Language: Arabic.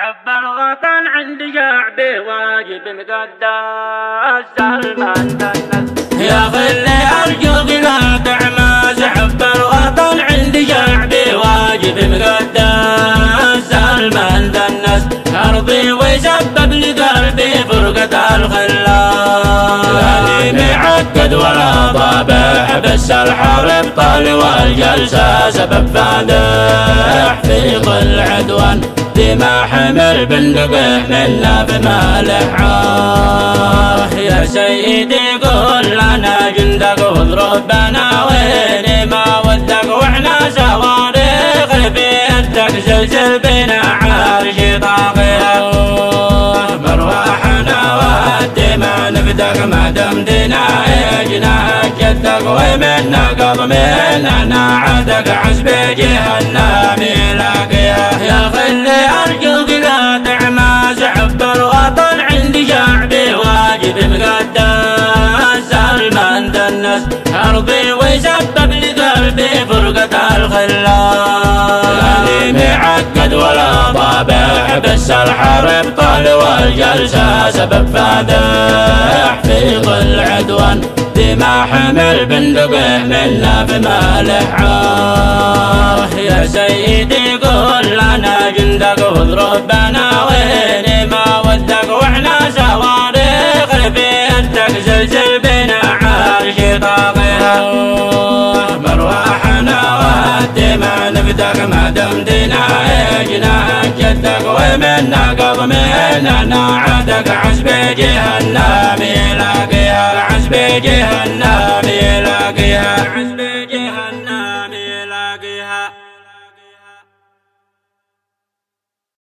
حب الوطن عند شعبي واجب مقدس سلمان يا خلي أرجوك لا تعمى حب الوطن عند شعبي واجب مقدس سلمان دنس أرضي ويسبب لقلبي فرقة الخلال لاني معقد ولا طابع بس الحرب طال والجلسة سبب فادح في ظل عدوان ما حمل بندقه منا بمالح يا سيدي قول لنا جندك وضربنا وين ما ودك واحنا صواريخ بيدك زلزل بنا عرش طاغيه مرواحنا والدماء نفدك ما دمدنا جناح جدك ومنا قضمنا نعدك عزب جهنم يلاقيه يا خلي أرجوك لا تعمى حب الوطن عند شعبي واجب مقدس سلمان دنس أرضي ويسبب لقلبي فرقة الخلال لاني معقد ولا طابع بس الحرب طال والجلسة سبب فادح في ظل عدوان ما حمل بندقه منا بمالح يا سيدي قول لنا جندك وضربنا وين ما ودك واحنا صواريخ بيدك زلزل بنا عرش طاغيه مرواحنا والدماء نفدك ما دمدنا جناح جدك ومنا قضمنا نعدك عزب جهنم يلاقيها عزب جهنم يلاقيها